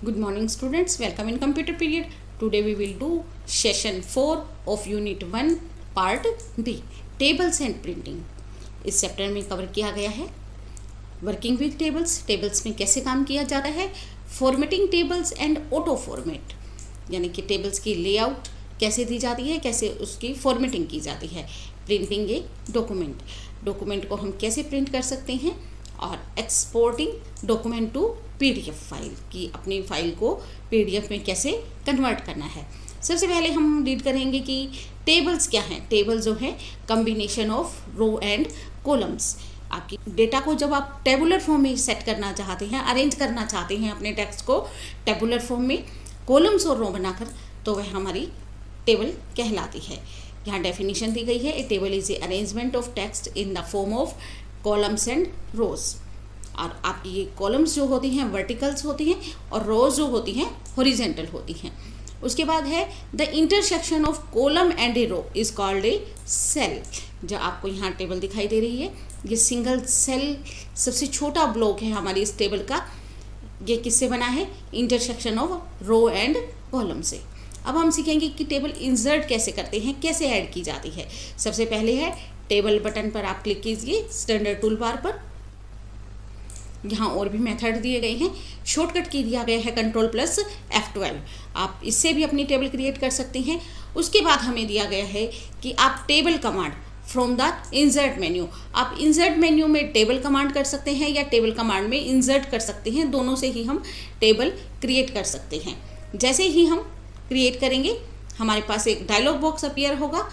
Good morning students, welcome in computer period. Today we will do session 4 of unit 1 part B, tables and printing. इस chapter में cover किया गया है working with tables, tables में कैसे काम किया जाता है, formatting tables and auto format, यानी कि टेबल्स की लेआउट कैसे दी जाती है, कैसे उसकी फॉर्मेटिंग की जाती है, प्रिंटिंग ए डॉक्यूमेंट को हम कैसे प्रिंट कर सकते हैं, और exporting document to PDF file की अपनी फाइल को पीडीएफ में कैसे कन्वर्ट करना है। सबसे पहले हम रीड करेंगे कि टेबल्स क्या हैं। टेबल जो है combination of row and columns. आपकी डेटा को जब आप टेबुलर फॉर्म में सेट करना चाहते हैं, अरेंज करना चाहते हैं अपने टेक्स्ट को टेबुलर फॉर्म में कॉलम्स और रो बनाकर, तो वह हमारी टेबल कहलाती है। यहाँ डेफिनेशन दी गई है, a table is a arrangement of text in the form of columns and rows. और आपकी ये कॉलम्स जो होती हैं वर्टिकल्स होती हैं और रोज जो होती हैं हॉरिजेंटल होती हैं। उसके बाद है the intersection of column and a row is called a cell. जो आपको यहाँ टेबल दिखाई दे रही है, ये सिंगल सेल सबसे छोटा ब्लॉक है हमारी इस टेबल का। ये किससे बना है? Intersection of row and column से। अब हम सीखेंगे कि टेबल इंसर्ट कैसे करते हैं, कैसे ऐड की जाती है। सबसे पहले है टेबल बटन पर आप क्लिक कीजिए स्टैंडर्ड टूल बार पर। यहाँ और भी मेथड दिए गए हैं। शॉर्टकट की दिया गया है Ctrl+F12। आप इससे भी अपनी टेबल क्रिएट कर सकते हैं। उसके बाद हमें दिया गया है कि आप table command from the insert menu, आप इंसर्ट मेन्यू में टेबल कमांड कर सकते हैं या टेबल कमांड में इंसर्ट कर सकते हैं। दोनों से ही हम टेबल क्रिएट कर सकते हैं। जैसे ही हम क्रिएट करेंगे हमारे पास एक डायलॉग बॉक्स अपीयर होगा।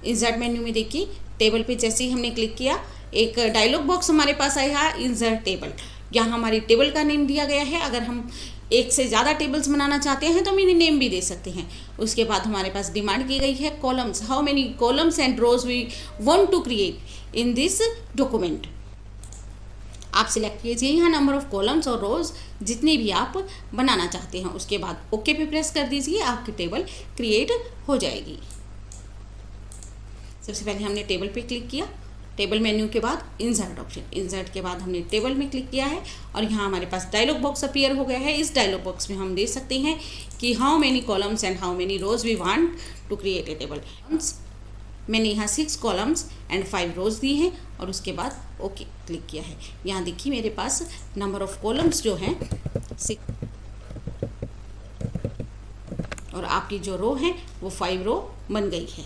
इंसर्ट मेन्यू में देखिए टेबल पे जैसे ही हमने क्लिक किया एक डायलॉग बॉक्स हमारे पास आया इंसर्ट टेबल। यहाँ हमारी टेबल का नेम दिया गया है। अगर हम एक से ज़्यादा टेबल्स बनाना चाहते हैं तो मिनी नेम भी दे सकते हैं। उसके बाद हमारे पास डिमांड की गई है columns, how many columns and rows we want to create in this document. आप सिलेक्ट कीजिए यहाँ नंबर ऑफ कॉलम्स और रोज जितने भी आप बनाना चाहते हैं। उसके बाद ओके पे प्रेस कर दीजिए, आपकी टेबल क्रिएट हो जाएगी। सबसे पहले हमने टेबल पे क्लिक किया, टेबल मेन्यू के बाद इंसर्ट ऑप्शन, इंसर्ट के बाद हमने टेबल में क्लिक किया है और यहाँ हमारे पास डायलॉग बॉक्स अपीयर हो गया है। इस डायलॉग बॉक्स में हम दे सकते हैं कि how many columns and how many rows we want to create a table. मैंने यहाँ 6 कॉलम्स एंड 5 रोज दी हैं और उसके बाद ओके क्लिक किया है। यहाँ देखिए मेरे पास नंबर ऑफ कॉलम्स जो हैं 6 और आपकी जो रो है वो 5 रो बन गई है।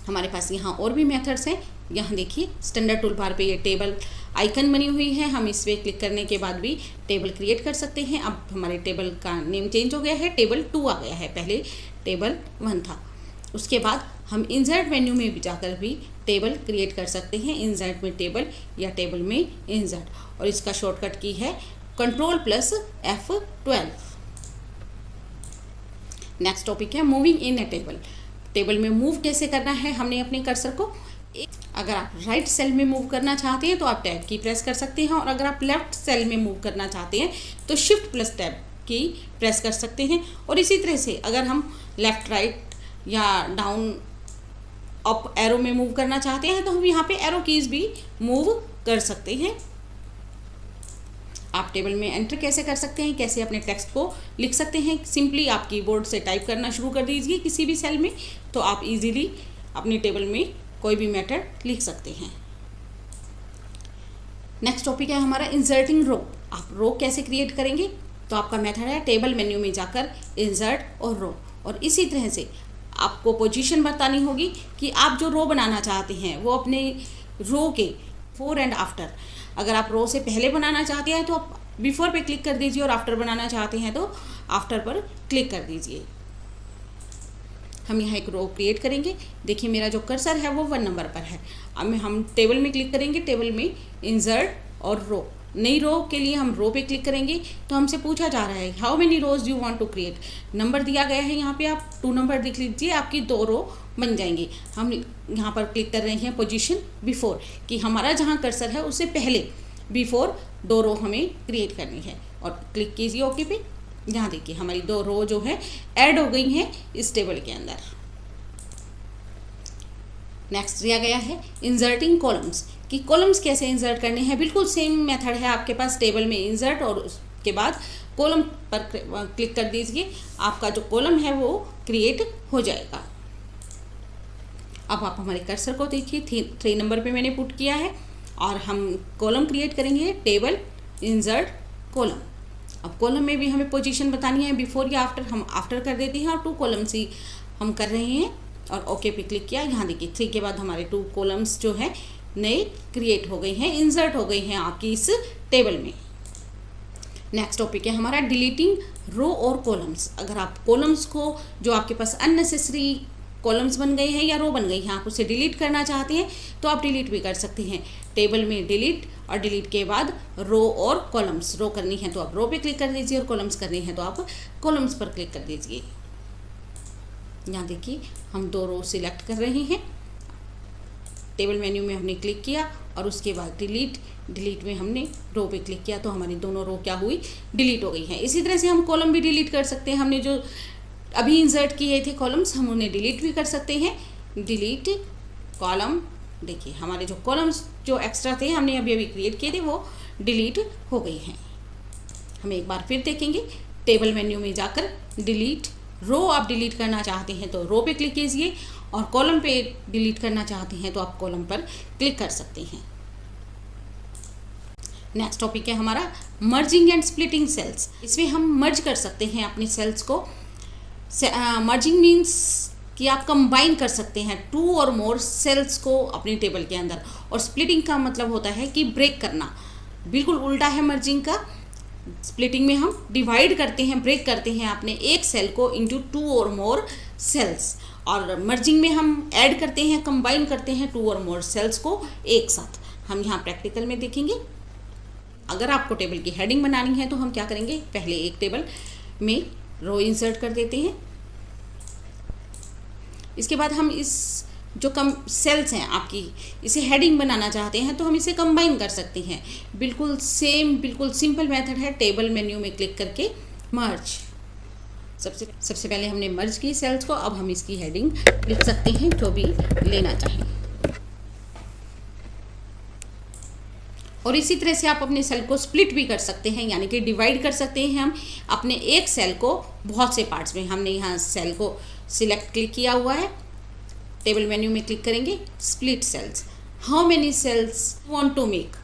हमारे पास यहाँ और भी मेथड्स हैं। यहाँ देखिए स्टैंडर्ड टूल बार पे ये टेबल आइकन बनी हुई है। हम इस पर क्लिक करने के बाद भी टेबल क्रिएट कर सकते हैं। अब हमारे टेबल का नेम चेंज हो गया है, टेबल 2 आ गया है, पहले टेबल 1 था। उसके बाद हम इंसर्ट मेन्यू में भी जाकर भी टेबल क्रिएट कर सकते हैं। इंसर्ट में टेबल या टेबल में इंसर्ट, और इसका शॉर्टकट की है Ctrl+F12। नेक्स्ट टॉपिक है moving in A table. Table में मूव कैसे करना है हमने अपने कर्सर को। अगर आप राइट सेल में मूव करना चाहते हैं तो आप टैब की प्रेस कर सकते हैं, और अगर आप लेफ्ट सेल में मूव करना चाहते हैं तो Shift+Tab की प्रेस कर सकते हैं। और इसी तरह से अगर हम लेफ्ट राइट या डाउन अप एरो में मूव करना चाहते हैं तो हम यहाँ पे एरो कीज भी मूव कर सकते हैं। आप टेबल में एंटर कैसे कर सकते हैं, कैसे अपने टेक्स्ट को लिख सकते हैं। सिंपली आप कीबोर्ड से टाइप करना शुरू कर दीजिए किसी भी सेल में, तो आप इजीली अपनी टेबल में कोई भी मैटर लिख सकते हैं। नेक्स्ट टॉपिक है हमारा इंसर्टिंग रो। आप रो कैसे क्रिएट करेंगे, तो आपका मेथड है टेबल मेन्यू में जाकर इंसर्ट और रो, और इसी तरह से आपको पोजीशन बतानी होगी कि आप जो रो बनाना चाहते हैं वो अपने रो के बिफोर एंड आफ्टर। अगर आप रो से पहले बनाना चाहते हैं तो आप बिफोर पे क्लिक कर दीजिए, और आफ्टर बनाना चाहते हैं तो आफ्टर पर क्लिक कर दीजिए। हम यहाँ एक रो क्रिएट करेंगे। देखिए मेरा जो कर्सर है वो 1 नंबर पर है। अब हम टेबल में क्लिक करेंगे, टेबल में इंसर्ट और रो। नई रो के लिए हम रो पे क्लिक करेंगे तो हमसे पूछा जा रहा है how many rows you want to create. Number दिया गया है, यहाँ पे आप 2 नंबर देख लीजिए, आपकी 2 रो बन जाएंगी। हम यहाँ पर क्लिक कर रहे हैं पोजीशन बिफोर, कि हमारा जहाँ कर्सर है उससे पहले बिफोर 2 रो हमें क्रिएट करनी है, और क्लिक कीजिए ओके पे। यहाँ देखिए हमारी 2 रो जो है ऐड हो गई हैं इस टेबल के अंदर। नेक्स्ट दिया गया है इंसर्टिंग कॉलम्स, कि कॉलम्स कैसे इंसर्ट करने हैं। बिल्कुल सेम मेथड है आपके पास, टेबल में इंसर्ट और उसके बाद कॉलम पर क्लिक कर दीजिए, आपका जो कॉलम है वो क्रिएट हो जाएगा। अब आप हमारे कर्सर को देखिए, 3 नंबर पे मैंने पुट किया है और हम कॉलम क्रिएट करेंगे, टेबल इंसर्ट कॉलम। अब कॉलम में भी हमें पोजीशन बतानी है, बिफोर या आफ्टर, हम आफ्टर कर देते हैं और 2 कॉलम्स ही हम कर रहे हैं और ओके पे क्लिक किया। यहाँ देखिए 3 के बाद हमारे 2 कॉलम्स जो है नए क्रिएट हो गए हैं, इंसर्ट हो गए हैं आपकी इस टेबल में। नेक्स्ट टॉपिक है हमारा डिलीटिंग रो और कॉलम्स। अगर आप कॉलम्स को, जो आपके पास अननेसेसरी कॉलम्स बन गए हैं या रो बन गई हैं, आप उसे डिलीट करना चाहते हैं तो आप डिलीट भी कर सकते हैं। टेबल में डिलीट और डिलीट के बाद रो और कॉलम्स, रो करनी है तो आप रो पे क्लिक कर दीजिए और कॉलम्स करनी है तो आप कॉलम्स पर क्लिक कर दीजिए। यहाँ देखिए हम 2 रो सिलेक्ट कर रहे हैं, टेबल मेन्यू में हमने क्लिक किया और उसके बाद डिलीट में हमने रो पे क्लिक किया तो हमारी दोनों रो क्या हुई, डिलीट हो गई हैं। इसी तरह से हम कॉलम भी डिलीट कर सकते हैं। हमने जो अभी इंसर्ट किए थे कॉलम्स, हम उन्हें डिलीट भी कर सकते हैं। डिलीट कॉलम, देखिए हमारे जो कॉलम्स जो एक्स्ट्रा थे हमने अभी क्रिएट किए थे वो डिलीट हो गए हैं। हम एक बार फिर देखेंगे, टेबल मेन्यू में जाकर डिलीट रो आप डिलीट करना चाहते हैं तो रो पे क्लिक कीजिए और कॉलम पे डिलीट करना चाहते हैं तो आप कॉलम पर क्लिक कर सकते हैं। नेक्स्ट टॉपिक है हमारा मर्जिंग एंड स्प्लिटिंग सेल्स। इसमें हम मर्ज कर सकते हैं अपने सेल्स को। मर्जिंग मीन्स कि आप कंबाइन कर सकते हैं 2 और मोर सेल्स को अपनी टेबल के अंदर, और स्प्लिटिंग का मतलब होता है कि ब्रेक करना। बिल्कुल उल्टा है मर्जिंग का। स्प्लिटिंग में हम डिवाइड करते हैं, ब्रेक करते हैं अपने एक सेल को इनटू 2 और मोर सेल्स, और मर्जिंग में हम ऐड करते हैं, कंबाइन करते हैं 2 और मोर सेल्स को एक साथ। हम यहाँ प्रैक्टिकल में देखेंगे। अगर आपको टेबल की हेडिंग बनानी है तो हम क्या करेंगे, पहले एक टेबल में रो इंसर्ट कर देते हैं, इसके बाद हम इस जो कम सेल्स हैं आपकी, इसे हेडिंग बनाना चाहते हैं तो हम इसे कंबाइन कर सकते हैं। बिल्कुल सेम, बिल्कुल सिंपल मेथड है। टेबल मेन्यू में क्लिक करके मर्ज, सबसे पहले हमने मर्ज की सेल्स को, अब हम इसकी हेडिंग लिख सकते हैं जो भी लेना चाहें। और इसी तरह से आप अपने सेल को स्प्लिट भी कर सकते हैं, यानी कि डिवाइड कर सकते हैं हम अपने एक सेल को बहुत से पार्ट्स में। हमने यहाँ सेल को सिलेक्ट क्लिक किया हुआ है, टेबल मेन्यू में क्लिक करेंगे, split cells. How many cells want to make,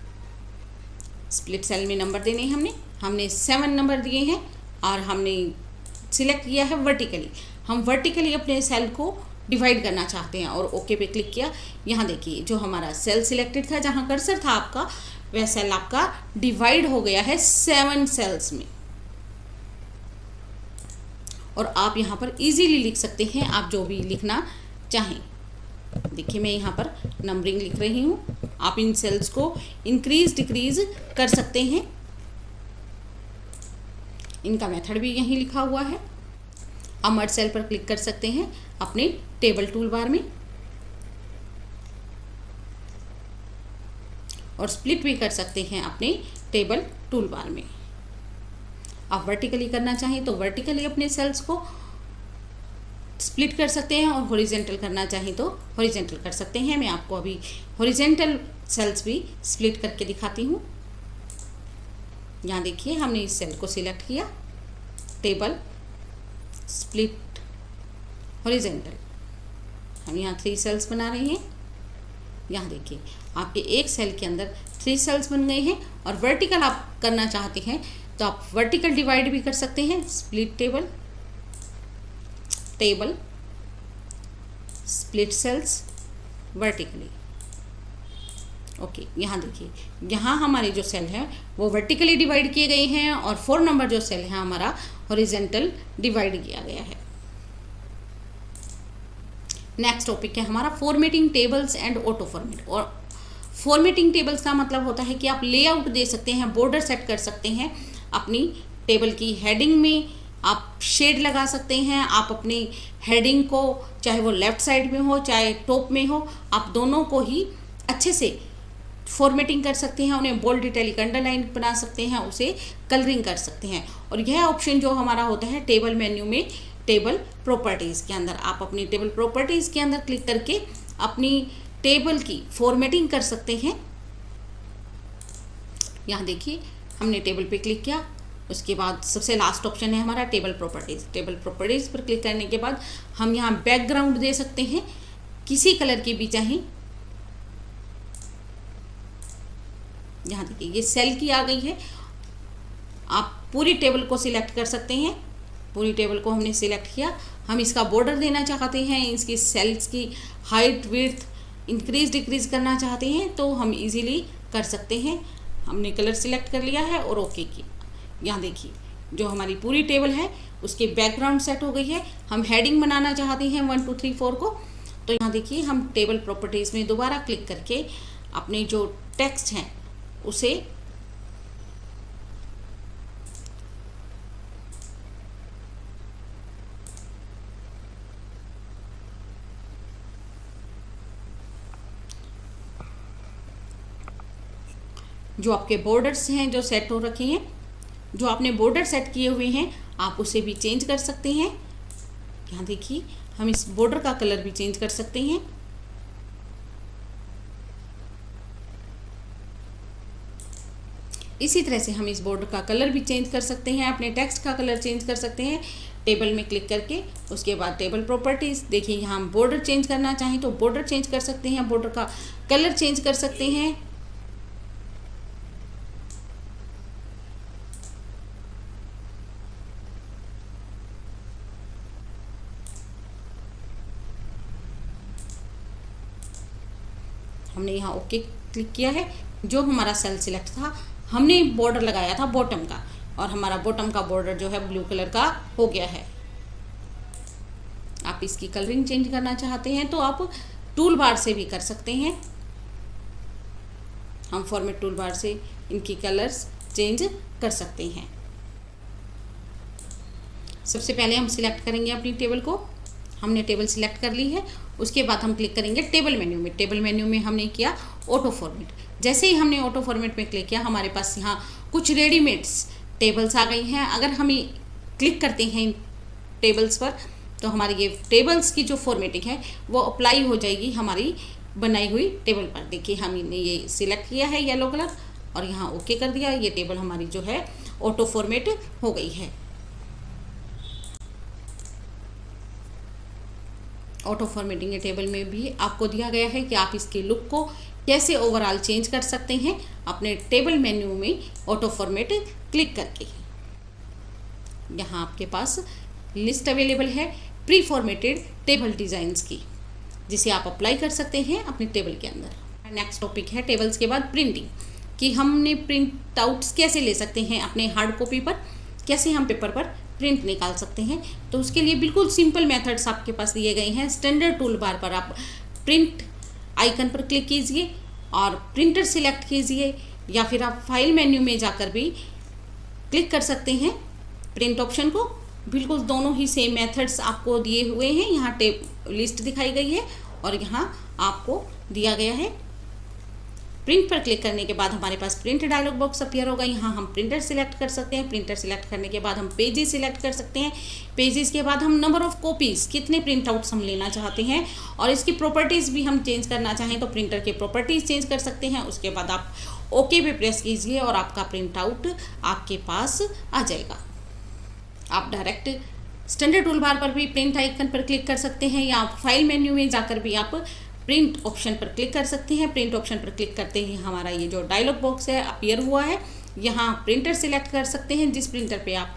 split cell में नंबर देने हैं हमने 7 नंबर दिए हैं और हमने सिलेक्ट किया है वर्टिकली। हम वर्टिकली अपने सेल को डिवाइड करना चाहते हैं और ओके पे क्लिक किया। यहाँ देखिए जो हमारा सेल सिलेक्टेड था, जहाँ कर्सर था आपका, वह सेल आपका डिवाइड हो गया है 7 सेल्स में। और आप यहाँ पर इजीली लिख सकते हैं आप जो भी लिखना चाहें। देखिए मैं यहाँ पर नंबरिंग लिख रही हूँ, आप इन सेल्स को इंक्रीज डिक्रीज कर सकते हैं। इनका मेथड भी यहीं लिखा हुआ है। आप मर्ज सेल पर क्लिक कर सकते हैं अपने टेबल टूल बार में, और स्प्लिट भी कर सकते हैं अपने टेबल टूल बार में। आप वर्टिकली करना चाहें तो वर्टिकली अपने सेल्स को स्प्लिट कर सकते हैं, और हॉरिजेंटल करना चाहें तो हॉरिजेंटल कर सकते हैं। मैं आपको अभी हॉरिजेंटल सेल्स भी स्प्लिट करके दिखाती हूँ। यहाँ देखिए हमने इस सेल को सिलेक्ट किया, टेबल स्प्लिट हॉरिजेंटल। हम यहाँ 3 सेल्स बना रहे हैं। यहाँ देखिए आपके एक सेल के अंदर 3 सेल्स बन गए हैं। और वर्टिकल आप करना चाहते हैं तो आप वर्टिकल डिवाइड भी कर सकते हैं, split table, table split cells vertically. Okay, यहाँ देखिए यहाँ हमारे जो सेल हैं वो वर्टिकली डिवाइड किए गए हैं और 4 नंबर जो सेल है हमारा हॉरिजेंटल डिवाइड किया गया है। नेक्स्ट टॉपिक है हमारा formatting tables and auto format. और फॉर्मेटिंग टेबल्स का मतलब होता है कि आप लेआउट दे सकते हैं, बॉर्डर सेट कर सकते हैं अपनी टेबल की हेडिंग में, आप शेड लगा सकते हैं। आप अपनी हेडिंग को चाहे वो लेफ़्ट साइड में हो चाहे टॉप में हो, आप दोनों को ही अच्छे से फॉर्मेटिंग कर सकते हैं। उन्हें बोल्ड, इटैलिक, अंडरलाइन बना सकते हैं, उसे कलरिंग कर सकते हैं। और यह ऑप्शन जो हमारा होता है टेबल मेन्यू में, टेबल प्रॉपर्टीज़ के अंदर, आप अपनी टेबल प्रॉपर्टीज़ के अंदर क्लिक करके अपनी टेबल की फॉर्मेटिंग कर सकते हैं। यहाँ देखिए हमने टेबल पे क्लिक किया, उसके बाद सबसे लास्ट ऑप्शन है हमारा टेबल प्रॉपर्टीज़। टेबल प्रॉपर्टीज़ पर क्लिक करने के बाद हम यहाँ बैकग्राउंड दे सकते हैं, किसी कलर की भी चाहें। यहाँ देखिए ये सेल की आ गई है। आप पूरी टेबल को सिलेक्ट कर सकते हैं। पूरी टेबल को हमने सिलेक्ट किया। हम इसका बॉर्डर देना चाहते हैं, इसकी सेल्स की हाइट विड्थ इंक्रीज डिक्रीज करना चाहते हैं तो हम इजीली कर सकते हैं। हमने कलर सिलेक्ट कर लिया है और ओके किया। यहाँ देखिए जो हमारी पूरी टेबल है उसके बैकग्राउंड सेट हो गई है। हम हेडिंग बनाना चाहते हैं 1 2 3 4 को, तो यहाँ देखिए हम टेबल प्रॉपर्टीज़ में दोबारा क्लिक करके अपने जो टेक्स्ट हैं उसे जो आपके बॉर्डर्स हैं जो सेट हो रखे हैं, जो आपने बॉर्डर सेट किए हुए हैं आप उसे भी चेंज कर सकते हैं। यहाँ देखिए हम इस बॉर्डर का कलर भी चेंज कर सकते हैं। इसी तरह से हम इस बॉर्डर का कलर भी चेंज कर सकते हैं, अपने टेक्स्ट का कलर चेंज कर सकते हैं टेबल में क्लिक करके। उसके बाद टेबल प्रॉपर्टीज़ देखिए यहाँ हम बॉर्डर चेंज करना चाहें तो बॉर्डर चेंज कर सकते हैं, बॉर्डर का कलर चेंज कर सकते हैं। हमने यहाँ ओके क्लिक किया है। जो हमारा सेल सिलेक्ट था हमने बॉर्डर लगाया था बॉटम का, और हमारा बॉटम का बॉर्डर जो है ब्लू कलर का हो गया है। आप इसकी कलरिंग चेंज करना चाहते हैं तो आप टूल बार से भी कर सकते हैं। हम फॉर्मेट टूल बार से इनकी कलर्स चेंज कर सकते हैं। सबसे पहले हम सिलेक्ट करेंगे अपनी टेबल को। हमने टेबल सिलेक्ट कर ली है। उसके बाद हम क्लिक करेंगे टेबल मेन्यू में। टेबल मेन्यू में हमने किया ऑटो फॉर्मेट। जैसे ही हमने ऑटो फॉर्मेट में क्लिक किया हमारे पास यहाँ कुछ रेडीमेड्स टेबल्स आ गई हैं। अगर हम क्लिक करते हैं इन टेबल्स पर तो हमारी ये टेबल्स की जो फॉर्मेटिंग है वो अप्लाई हो जाएगी हमारी बनाई हुई टेबल पर। देखिए हमने ये सिलेक्ट किया है येलो कलर और यहाँ ओके कर दिया। ये टेबल हमारी जो है ऑटो फॉर्मेट हो गई है। ऑटो फॉर्मेटिंग टेबल में भी आपको दिया गया है कि आप इसके लुक को कैसे ओवरऑल चेंज कर सकते हैं अपने टेबल मेन्यू में ऑटो फॉर्मेट क्लिक करके। यहाँ आपके पास लिस्ट अवेलेबल है प्री फॉर्मेटेड टेबल डिज़ाइंस की, जिसे आप अप्लाई कर सकते हैं अपने टेबल के अंदर। नेक्स्ट टॉपिक है टेबल्स के बाद प्रिंटिंग, कि हमने प्रिंट आउट्स कैसे ले सकते हैं अपने हार्ड कॉपी पर, कैसे हम पेपर पर प्रिंट निकाल सकते हैं। तो उसके लिए बिल्कुल सिंपल मेथड्स आपके पास दिए गए हैं। स्टैंडर्ड टूल बार पर आप प्रिंट आइकन पर क्लिक कीजिए और प्रिंटर सिलेक्ट कीजिए, या फिर आप फाइल मेन्यू में जाकर भी क्लिक कर सकते हैं प्रिंट ऑप्शन को। बिल्कुल दोनों ही सेम मेथड्स आपको दिए हुए हैं। यहाँ लिस्ट दिखाई गई है और यहाँ आपको दिया गया है। प्रिंट पर क्लिक करने के बाद हमारे पास प्रिंट डायलॉग बॉक्स अपीयर होगा। यहाँ हम प्रिंटर सिलेक्ट कर सकते हैं। प्रिंटर सिलेक्ट करने के बाद हम पेजेस सिलेक्ट कर सकते हैं। पेजेस के बाद हम नंबर ऑफ़ कॉपीज़, कितने प्रिंट आउट्स हम लेना चाहते हैं, और इसकी प्रॉपर्टीज़ भी हम चेंज करना चाहें तो प्रिंटर के प्रॉपर्टीज़ चेंज कर सकते हैं। उसके बाद आप ओके पे प्रेस कीजिए और आपका प्रिंट आउट आपके पास आ जाएगा। आप डायरेक्ट स्टैंडर्ड टूल बार पर भी प्रिंट आइकन पर क्लिक कर सकते हैं, या फाइल मेन्यू में जाकर भी आप प्रिंट ऑप्शन पर क्लिक कर सकते हैं। प्रिंट ऑप्शन पर क्लिक करते ही हमारा ये जो डायलॉग बॉक्स है अपीयर हुआ है। यहाँ प्रिंटर सिलेक्ट कर सकते हैं जिस प्रिंटर पे आप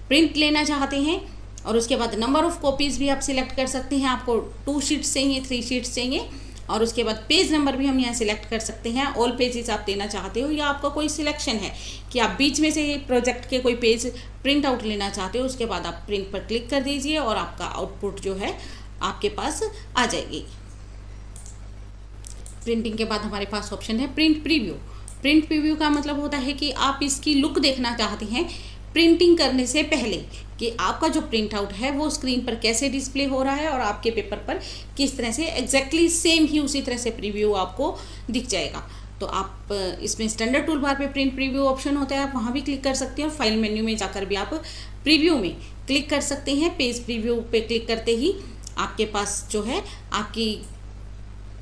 प्रिंट लेना चाहते हैं, और उसके बाद नंबर ऑफ़ कॉपीज़ भी आप सिलेक्ट कर सकते हैं। आपको 2 शीट्स चाहिए, 3 शीट्स चाहिए, और उसके बाद पेज नंबर भी हम यहाँ सिलेक्ट कर सकते हैं। ऑल पेजेस आप देना चाहते हो, या आपका कोई सिलेक्शन है कि आप बीच में से प्रोजेक्ट के कोई पेज प्रिंट आउट लेना चाहते हो, उसके बाद आप प्रिंट पर क्लिक कर दीजिए और आपका आउटपुट जो है आपके पास आ जाएगी। प्रिंटिंग के बाद हमारे पास ऑप्शन है प्रिंट प्रीव्यू। प्रिंट प्रीव्यू का मतलब होता है कि आप इसकी लुक देखना चाहते हैं प्रिंटिंग करने से पहले, कि आपका जो प्रिंट आउट है वो स्क्रीन पर कैसे डिस्प्ले हो रहा है और आपके पेपर पर किस तरह से एग्जैक्टली सेम ही उसी तरह से प्रीव्यू आपको दिख जाएगा। तो आप इसमें स्टैंडर्ड टूल बार पे प्रिंट प्रीव्यू ऑप्शन होता है, आप वहाँ भी क्लिक कर सकते हैं, और फाइल मेन्यू में जाकर भी आप प्रीव्यू में क्लिक कर सकते हैं। पेज प्रीव्यू पे क्लिक करते ही आपके पास जो है आपकी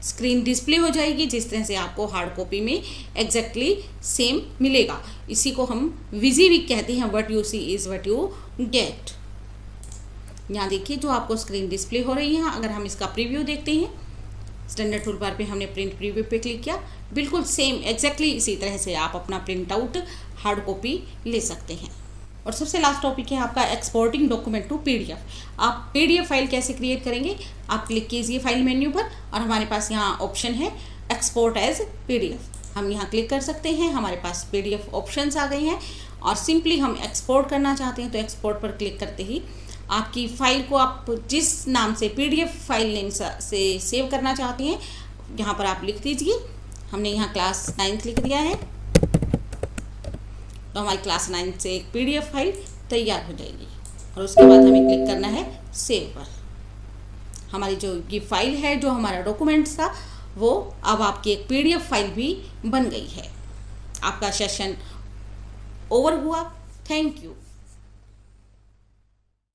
स्क्रीन डिस्प्ले हो जाएगी जिस तरह से आपको हार्ड कॉपी में एग्जैक्टली सेम मिलेगा। इसी को हम विजिबिग कहते हैं, what you see is what you get. यहाँ देखिए जो आपको स्क्रीन डिस्प्ले हो रही है, अगर हम इसका प्रीव्यू देखते हैं, स्टैंडर्ड टूल बार पे हमने प्रिंट प्रीव्यू पे क्लिक किया, बिल्कुल सेम एग्जैक्टली इसी तरह से आप अपना प्रिंट आउट हार्ड कॉपी ले सकते हैं। और सबसे लास्ट टॉपिक है आपका एक्सपोर्टिंग डॉक्यूमेंट टू पीडीएफ। आप पीडीएफ फाइल कैसे क्रिएट करेंगे, आप क्लिक कीजिए फाइल मेन्यू पर और हमारे पास यहाँ ऑप्शन है एक्सपोर्ट एज पीडीएफ। हम यहाँ क्लिक कर सकते हैं, हमारे पास पीडीएफ ऑप्शंस आ गए हैं और सिंपली हम एक्सपोर्ट करना चाहते हैं तो एक्सपोर्ट पर क्लिक करते ही आपकी फ़ाइल को आप जिस नाम से पीडीएफ फाइल नेम से सेव करना चाहते हैं यहाँ पर आप लिख दीजिए। हमने यहाँ क्लास 9 लिख दिया है तो हमारी क्लास 9 से एक पीडीएफ फाइल तैयार हो जाएगी और उसके बाद हमें क्लिक करना है सेव पर। हमारी जो ये फाइल है, जो हमारा डॉक्यूमेंट्स था, वो अब आपकी एक पीडीएफ फाइल भी बन गई है। आपका सेशन ओवर हुआ। Thank you.